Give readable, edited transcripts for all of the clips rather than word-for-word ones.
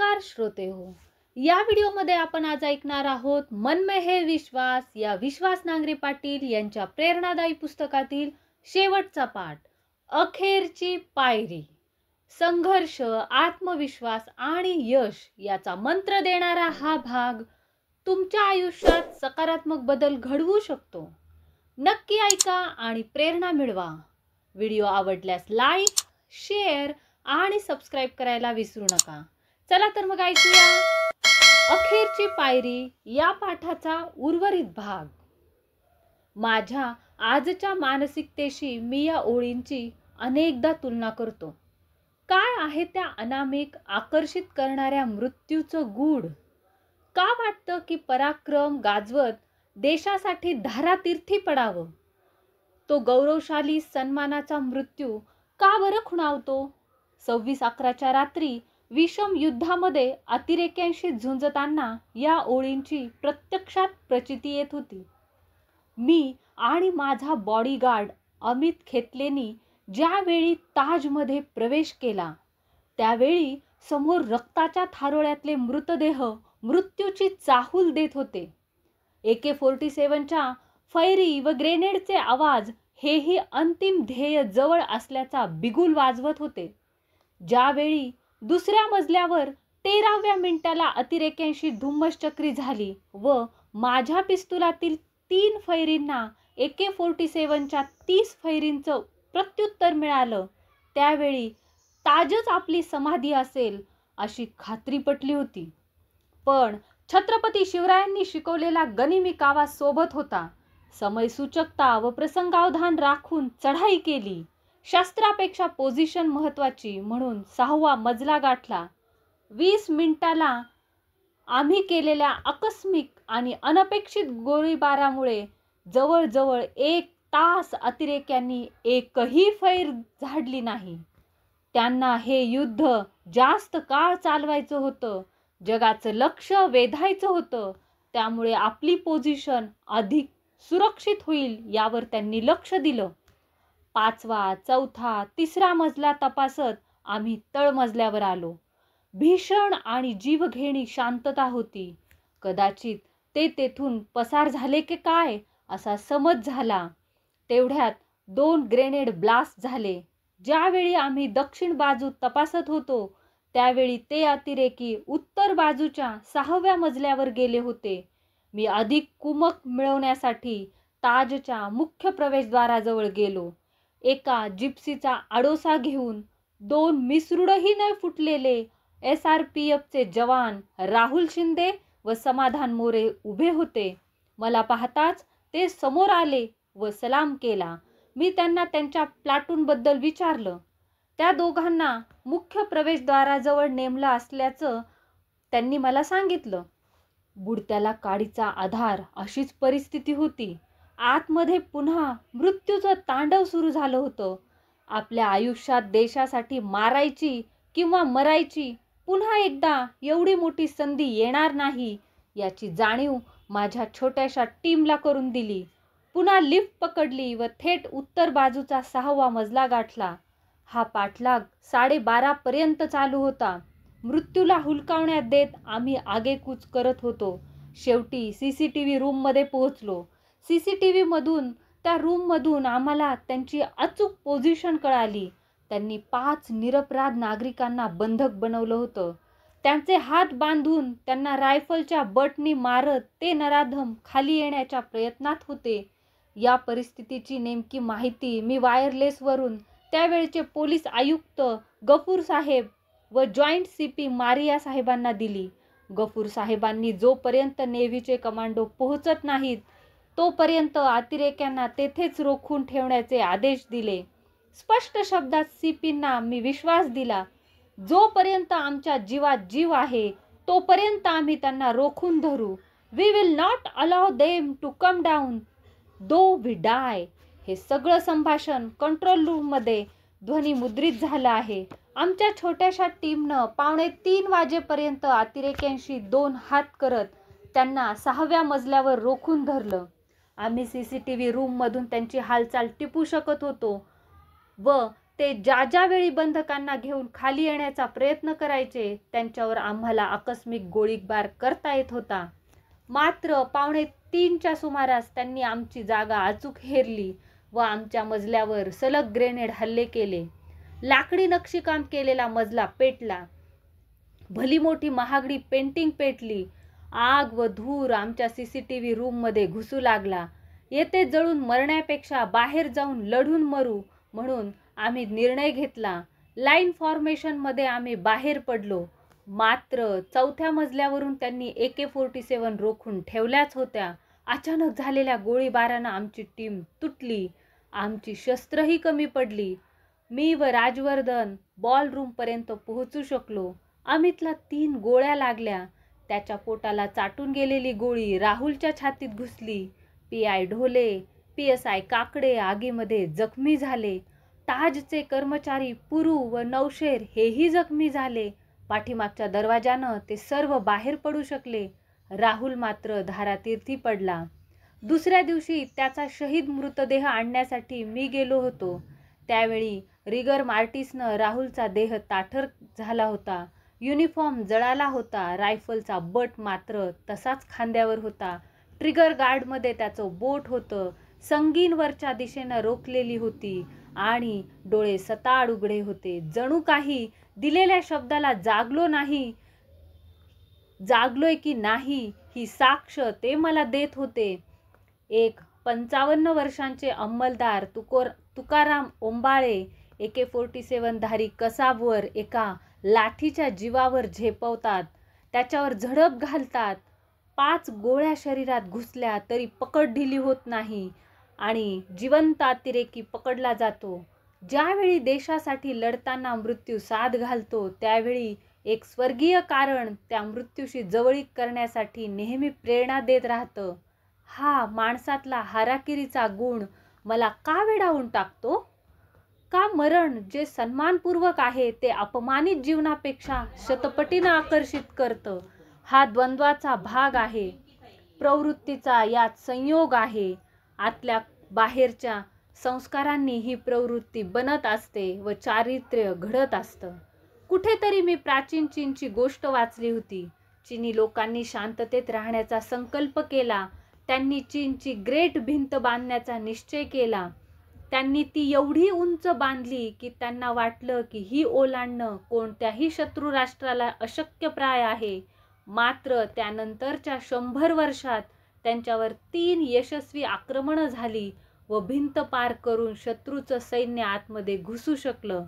नमस्कार श्रोते हो, या व्हिडिओमध्ये आपण आज ऐकणार आहोत मन में है विश्वास या विश्वास नांगरे पाटील यांच्या प्रेरणादायी पुस्तकातील शेवटचा पाठ, अखेरची पायरी. संघर्ष, आत्मविश्वास आणि यश याचा मंत्र देणारा हा भाग तुमच्या आयुष्यात सकारात्मक बदल घडवू शकतो. नक्की ऐका आणि प्रेरणा मिळवा. व्हिडिओ आवडल्यास लाईक, शेअर आणि सबस्क्राइब करायला विसरू नका. चला तर मग ऐकूया अखेरची पायरी या पाठाचा उर्वरित भाग. माझ्या आजच्या मानसिकतेशी मी या ओळींची अनेकदा तुलना करतो. काय आहे त्या अनामिक आकर्षित करणाऱ्या मृत्यूचं गूढ? का वाटतं की पराक्रम गाजवत देशासाठी धारातीर्थी पडावं? तो गौरवशाली सन्मानाचा मृत्यू का बरं खुणावतो? 26/11च्या रात्री विषम युद्धामध्ये अतिरेक्यांशी झुंजताना या ओळींची प्रत्यक्षात प्रचिती येत होती. मी आणि माझा बॉडीगार्ड अमित खेतलेनी ज्यावेळी ताजमध्ये प्रवेश केला त्यावेळी समोर रक्ताच्या थारोळ्यातले मृतदेह मृत्यूची चाहूल देत होते. AK-47च्या फैरी व ग्रेनेडचे आवाज हेही अंतिम ध्येय जवळ असल्याचा बिगुल वाजवत होते. ज्यावेळी दुसऱ्या मजल्यावर 13व्या मिनिटाला अतिरेक्यांशी धुम्मसचक्री झाली व माझ्या पिस्तुलातील 3 फैरींना AK-47च्या 30 फैरींचं प्रत्युत्तर मिळालं, त्यावेळी ताजच आपली समाधी असेल अशी खात्री पटली होती. पण छत्रपती शिवरायांनी शिकवलेला गनिमी कावा सोबत होता. समयसूचकता व प्रसंगावधान राखून चढाई केली. शस्त्रापेक्षा पोझिशन महत्त्वाची म्हणून 6वा मजला गाठला. 20 मिनिटाला आम्ही केलेल्या आकस्मिक आणि अनपेक्षित गोळीबारामुळे जवळजवळ 1 तास अतिरेक्यांनी एकही फैर झाडली नाही. त्यांना हे युद्ध जास्त काळ चालवायचं होतं. जगाचं लक्ष वेधायचं होतं. त्यामुळे आपली पोझिशन अधिक सुरक्षित होईल यावर त्यांनी लक्ष दिलं. 5वा, 4था, 3रा मजला तपासत आम्ही तळमजल्यावर आलो. भीषण आणि जीवघेणी शांतता होती. कदाचित ते तेथून पसार झाले की काय असा समज झाला. तेवढ्यात 2 ग्रेनेड ब्लास्ट झाले. ज्यावेळी आम्ही दक्षिण बाजू तपासत होतो त्यावेळी ते अतिरेकी उत्तर बाजूच्या 6व्या मजल्यावर गेले होते. मी अधिक कुमक मिळवण्यासाठी ताजच्या मुख्य प्रवेशद्वाराजवळ गेलो. एका जिप्सीचा आडोसा घेऊन 2 मिसरूडही न फुटलेले SRPFचे जवान राहुल शिंदे व समाधान मोरे उभे होते. मला पाहताच ते समोर आले व सलाम केला. मी त्यांना त्यांच्या प्लाटूनबद्दल विचारलं. त्या दोघांना मुख्य प्रवेशद्वाराजवळ नेमलं असल्याचं त्यांनी मला सांगितलं. बुडत्याला काडीचा आधार अशीच परिस्थिती होती. आतमध्ये पुन्हा मृत्यूचं तांडव सुरू झालं होतं. आपल्या आयुष्यात देशासाठी मारायची किंवा मरायची पुन्हा एकदा एवढी मोठी संधी येणार नाही याची जाणीव माझ्या छोट्याशा टीमला करून दिली. पुन्हा लिफ्ट पकडली व थेट उत्तर बाजूचा 6वा मजला गाठला. हा पाठलाग 12:30 पर्यंत चालू होता. मृत्यूला हुलकावण्यात देत आम्ही आगेकूच करत होतो. शेवटी CCTV रूममध्ये पोहोचलो. CCTV मधून त्या रूममधून आम्हाला त्यांची अचूक पोझिशन कळाली. त्यांनी 5 निरपराध नागरिकांना बंधक बनवलं होतं. त्यांचे हात बांधून त्यांना रायफलच्या बटनी मारत ते नराधम खाली येण्याच्या प्रयत्नात होते. या परिस्थितीची नेमकी माहिती मी वायरलेसवरून त्यावेळचे पोलीस आयुक्त गफूर साहेब व जॉईंट CP मारिया साहेबांना दिली. गफूर साहेबांनी जोपर्यंत नेव्हीचे कमांडो पोहोचत नाहीत तोपर्यंत अतिरेक्यांना तेथेच रोखून ठेवण्याचे आदेश दिले. स्पष्ट शब्दात CPंना मी विश्वास दिला. जोपर्यंत आमच्या जीवात जीव आहे तोपर्यंत आम्ही त्यांना रोखून धरू. We will not allow them to come down though we die. हे सगळं संभाषण कंट्रोल रूममध्ये ध्वनिमुद्रित झालं आहे. आमच्या छोट्याशा टीमनं 2:45 वाजेपर्यंत अतिरेक्यांशी 2 हात करत त्यांना 6व्या मजल्यावर रोखून धरलं. आम्ही CCTV रूममधून त्यांची हालचाल टिपू शकत होतो व ते ज्या वेळी बंधकांना घेऊन खाली येण्याचा प्रयत्न करायचे त्यांच्यावर आम्हाला आकस्मिक गोळीबार करता येत होता. मात्र 2:45च्या सुमारास त्यांनी आमची जागा अचूक हेरली व आमच्या मजल्यावर सलग ग्रेनेड हल्ले केले. लाकडी नक्षीकाम केलेला मजला पेटला. भली मोठी महागडी पेंटिंग पेटली. आग व धूर आमच्या CCTV रूममध्ये घुसू लागला. येथे जळून मरण्यापेक्षा बाहेर जाऊन लढून मरू म्हणून आम्ही निर्णय घेतला. लाईन फॉर्मेशनमध्ये आम्ही बाहेर पडलो. मात्र 4थ्या मजल्यावरून त्यांनी AK-47 रोखून ठेवल्याच होत्या. अचानक झालेल्या गोळीबारानं आमची टीम तुटली. आमची शस्त्रही कमी पडली. मी व राजवर्धन बॉलरूमपर्यंत पोहोचू शकलो. अमितला 3 गोळ्या लागल्या. त्याच्या पोटाला चाटून गेलेली गोळी राहुलच्या छातीत घुसली. PI ढोले, PSI काकडे आगीमध्ये जखमी झाले. ताजचे कर्मचारी पुरू व नौशेर हेही जखमी झाले. पाठीमागच्या दरवाजानं ते सर्व बाहेर पडू शकले. राहुल मात्र धारातीर्थी पडला. दुसऱ्या दिवशी त्याचा शहीद मृतदेह आणण्यासाठी मी गेलो होतो. त्यावेळी रिगर मार्टिसनं राहुलचा देह ताठर झाला होता. युनिफॉर्म जळाला होता. रायफलचा बट मात्र तसाच खांद्यावर होता. ट्रिगर गार्डमध्ये त्याचं बोट होतं. संगीन वरच्या दिशेनं रोखलेली होती आणि डोळे सताड उघडे होते. जणू काही दिलेल्या शब्दाला जागलोय की नाही ही साक्ष ते मला देत होते. एक 55 वर्षांचे अंमलदार तुकाराम ओंबाळे AK-47 धारी कसाबवर एका लाठीच्या जीवावर झेपवतात. त्याच्यावर झडप घालतात. 5 गोळ्या शरीरात घुसल्या तरी पकड ढिली होत नाही आणि जिवंत अतिरेकी पकडला जातो. ज्यावेळी देशासाठी लढताना मृत्यू साद घालतो त्यावेळी एक स्वर्गीय कारण त्या मृत्यूशी जवळीक करण्यासाठी नेहमी प्रेरणा देत राहतं. हा माणसातला हाराकिरीचा गुण मला का वेडावून टाकतो? का मरण जे सन्मानपूर्वक आहे ते अपमानित जीवनापेक्षा शतपटीनं आकर्षित करतं? हा द्वंद्वाचा भाग आहे. प्रवृत्तीचा यात संयोग आहे. आतल्या बाहेरच्या संस्कारांनी ही प्रवृत्ती बनत असते व चारित्र्य घडत असतं. कुठेतरी मी प्राचीन चीनची गोष्ट वाचली होती. चीनी लोकांनी शांततेत राहण्याचा संकल्प केला. त्यांनी चीनची ग्रेट भिंत बांधण्याचा निश्चय केला. त्यांनी ती एवढी उंच बांधली की त्यांना वाटलं की ही ओलांडणं कोणत्याही शत्रू राष्ट्राला अशक्यप्राय आहे. मात्र त्यानंतरच्या 100 वर्षात त्यांच्यावर 3 यशस्वी आक्रमणं झाली व भिंत पार करून शत्रूचं सैन्य आतमध्ये घुसू शकलं.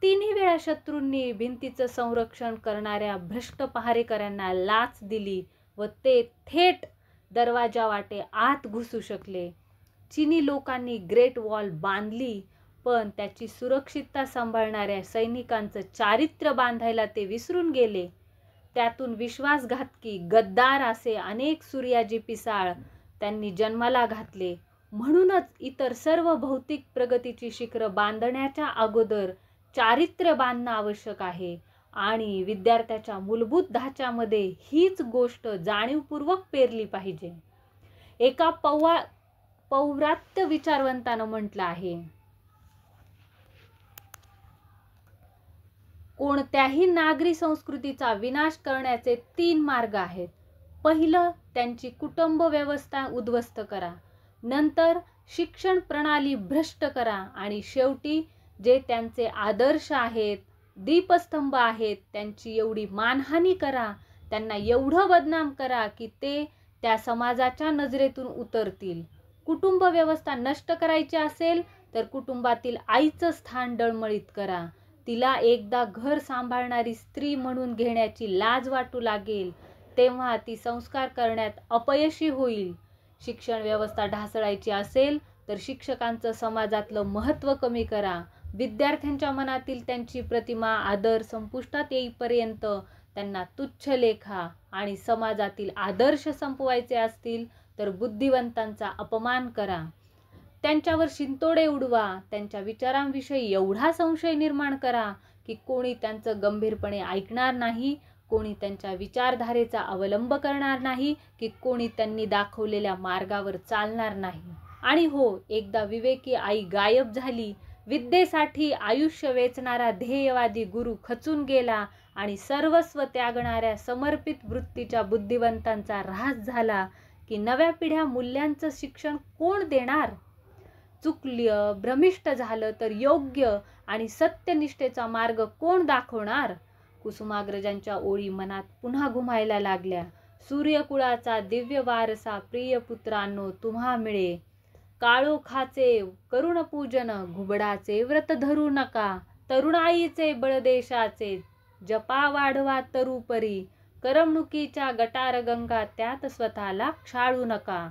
3ही वेळा शत्रूंनी भिंतीचं संरक्षण करणाऱ्या भ्रष्ट पहारेकऱ्यांना लाच दिली व ते थेट दरवाजावाटे आत घुसू शकले. चीनी लोकांनी ग्रेट वॉल बांधली पण त्याची सुरक्षितता सांभाळणाऱ्या सैनिकांचं चारित्र्य बांधायला ते विसरून गेले. त्यातून विश्वासघातकी गद्दार असे अनेक सूर्याजी पिसाळ त्यांनी जन्माला घातले. म्हणूनच इतर सर्व भौतिक प्रगतीची शिखरं बांधण्याच्या अगोदर चारित्र्य बांधणं आवश्यक आहे आणि विद्यार्थ्याच्या मूलभूत ढाच्यामध्ये हीच गोष्ट जाणीवपूर्वक पेरली पाहिजे. एका पौरात्य विचारवंतानं म्हटलं आहे, कोणत्याही नागरी संस्कृतीचा विनाश करण्याचे 3 मार्ग आहेत. पहिलं, त्यांची कुटुंब व्यवस्था उद्ध्वस्त करा. नंतर शिक्षण प्रणाली भ्रष्ट करा आणि शेवटी जे त्यांचे आदर्श आहेत, दीपस्तंभ आहेत, त्यांची एवढी मानहानी करा, त्यांना एवढं बदनाम करा की ते त्या समाजाच्या नजरेतून उतरतील. कुटुंब व्यवस्था नष्ट करायची असेल तर कुटुंबातील आईचं स्थान डळमळीत करा. तिला एकदा घर सांभाळणारी स्त्री म्हणून घेण्याची लाज वाटू लागेल तेव्हा ती संस्कार करण्यात अपयशी होईल. शिक्षण व्यवस्था ढासळायची असेल तर शिक्षकांचं समाजातलं महत्त्व कमी करा. विद्यार्थ्यांच्या मनातील त्यांची प्रतिमा आदर संपुष्टात येईपर्यंत त्यांना तुच्छ लेखा आणि समाजातील आदर्श संपवायचे असतील तर बुद्धिवंतांचा अपमान करा. त्यांच्यावर शिंतोडे उडवा. त्यांच्या विचारांविषयी एवढा संशय निर्माण करा की कोणी त्यांचं गंभीरपणे ऐकणार नाही, कोणी त्यांच्या विचारधारेचा अवलंब करणार नाही, की कोणी त्यांनी दाखवलेल्या मार्गावर चालणार नाही. आणि हो, एकदा विवेकी आई गायब झाली, विद्येसाठी आयुष्य वेचणारा ध्येयवादी गुरु खचून गेला आणि सर्वस्व त्यागणाऱ्या समर्पित वृत्तीच्या बुद्धिवंतांचा ऱ्हास झाला की नव्या पिढ्या मूल्यांचं शिक्षण कोण देणार? चुकलं, भ्रमिष्ट झालं तर योग्य आणि सत्यनिष्ठेचा मार्ग कोण दाखवणार? कुसुमाग्रजांच्या ओळी मनात पुन्हा घुमायला लागल्या. सूर्यकुळाचा दिव्य वारसा प्रिय पुत्रांनो तुम्हा मिळे. काळोखाचे करुण पूजन, घुबडाचे व्रत धरू नका. तरुणाईचे बळदेशाचे, जपा वाढवा तरुपरी. करमणुकीच्या गटार गंगा, त्यात स्वतःला क्षाळू नका.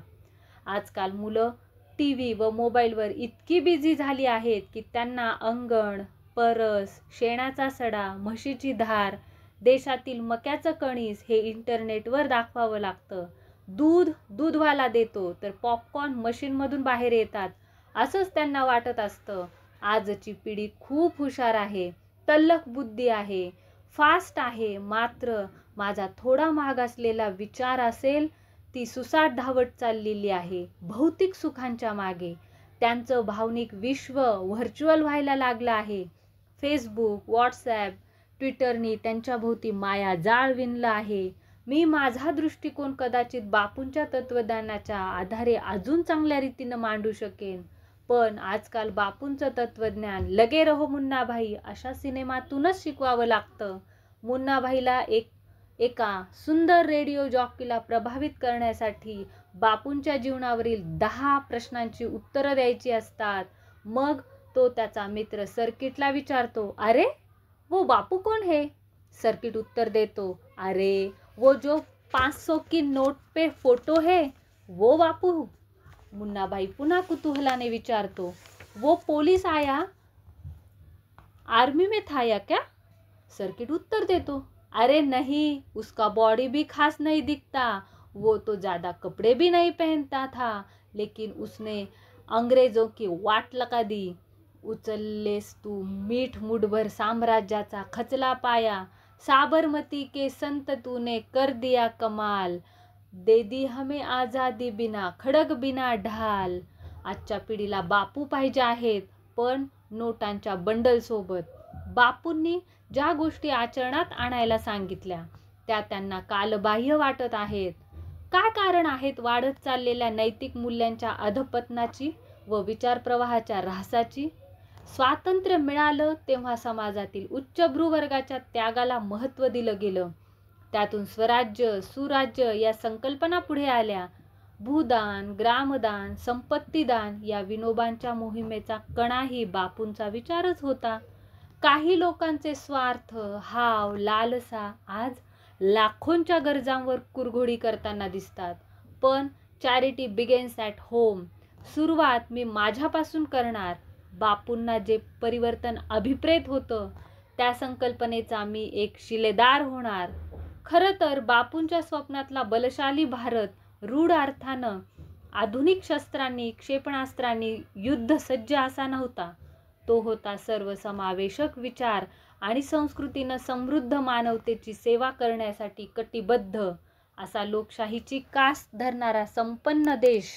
आजकाल मुलं टीव्ही व मोबाईलवर इतकी बिझी झाली आहेत की त्यांना अंगण, परस, शेणाचा सडा, म्हशीची धार, देशातील मक्याचं कणीस हे इंटरनेटवर दाखवावं लागतं. दूधवाला देतो तर पॉपकॉर्न मशीनमधून बाहेर येतात असंच त्यांना वाटत असतं. आजची पिढी खूप हुशार आहे, तल्लख बुद्धी आहे, फास्ट आहे. मात्र माझा थोडा महाग असलेला विचार असेल ती सुसाट धावत चाललेली आहे भौतिक सुखांच्या मागे. त्यांचं भावनिक विश्व व्हर्च्युअल व्हायला लागलं आहे. फेसबुक, व्हॉट्सॲप, ट्विटरनी त्यांच्या भोवती माया जाळ विणलं आहे. मी माझा दृष्टिकोन कदाचित बापूंच्या तत्वज्ञानाच्या आधारे अजून चांगल्या रीतीनं मांडू शकेन, पण आजकाल बापूंचं तत्वज्ञान लगे रहो मुन्नाभाई अशा सिनेमातूनच शिकवावं लागतं. मुन्नाभाईला एका सुंदर रेडिओ जॉकीला प्रभावित करण्यासाठी बापूंच्या जीवनावरील 10 प्रश्नांची उत्तरं द्यायची असतात. मग तो त्याचा मित्र सर्किटला विचारतो, अरे वो बापू कौन है? सर्किट उत्तर देतो, अरे वो जो 500 की नोट पे फोटो है वो बापू. मुन्नाभाई पुन्हा कुतूहलाने विचारतो, वो पुलिस आया आर्मी में था या क्या? सर्किट उत्तर देतो, अरे नहीं, उसका बॉडी भी खास नहीं दिखता, वो तो ज़्यादा कपड़े भी नहीं पहनता था, लेकिन उसने अंग्रेजों की वाट लगा दी. उचललेस तू मीठ मुठभर साम्राज्याचा खचला पाया. साबरमती के संत तूने कर दिया कमाल. दे दी हमें आजादी बिना खडग बिना ढाल. आजच्या पिढीला बापू पाहिजे आहेत, पण नोटांच्या बंडल सोबत. बापूंनी ज्या गोष्टी आचरणात आणायला सांगितल्या त्या त्यांना कालबाह्य वाटत आहेत. काय कारण आहेत वाढत चाललेल्या नैतिक मूल्यांच्या अधपतनाची व विचारप्रवाहाच्या ऱ्हासाची? स्वातंत्र्य मिळालं तेव्हा समाजातील उच्च भ्रूवर्गाच्या त्यागाला महत्त्व दिलं गेलं. त्यातून स्वराज्य, सुराज्य या संकल्पना पुढे आल्या. भूदान, ग्रामदान, संपत्तीदान या विनोबांच्या मोहिमेचा कणाही बापूंचा विचारच होता. काही लोकांचे स्वार्थ, हाव, लालसा आज लाखोंच्या गरजांवर कुरघोडी करताना दिसतात. पण चॅरिटी बिगिन्स ॲट होम. सुरुवात मी माझ्यापासून करणार. बापूंना जे परिवर्तन अभिप्रेत होतं त्या संकल्पनेचा मी एक शिलेदार होणार. खरं तर बापूंच्या स्वप्नातला बलशाली भारत रूढ अर्थानं आधुनिक शस्त्रांनी, क्षेपणास्त्रांनी युद्धसज्ज असा नव्हता. तो होता सर्वसमावेशक विचार आणि संस्कृतीनं समृद्ध मानवतेची सेवा करण्यासाठी कटिबद्ध असा लोकशाहीची कास धरणारा संपन्न देश.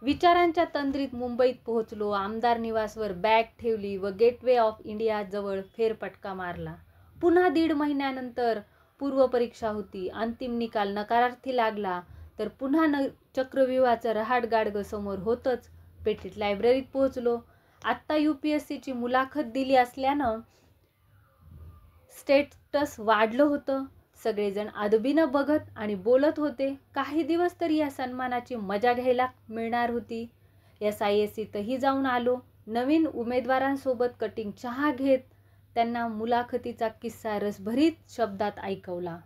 विचारांच्या तंद्रीत मुंबईत पोहोचलो. आमदार निवासवर बॅग ठेवली व गेटवे ऑफ इंडिया जवळ फेरफटका मारला. पुन्हा 1.5 महिन्यानंतर पूर्वपरीक्षा होती. अंतिम निकाल नकारार्थी लागला तर पुन्हा चक्रव्यूहाचं रहाटगाडगं समोर होतंच. पेटीत लायब्ररीत पोहोचलो. आत्ता UPSCची मुलाखत दिली असल्यानं स्टेटस वाढलं होतं. सगळेजण अदबीनं बघत आणि बोलत होते. काही दिवस तरी या सन्मानाची मजा घ्यायला मिळणार होती. SISCतही जाऊन आलो. नवीन उमेदवारांसोबत कटिंग चहा घेत त्यांना मुलाखतीचा किस्सा रसभरीत शब्दात ऐकवला.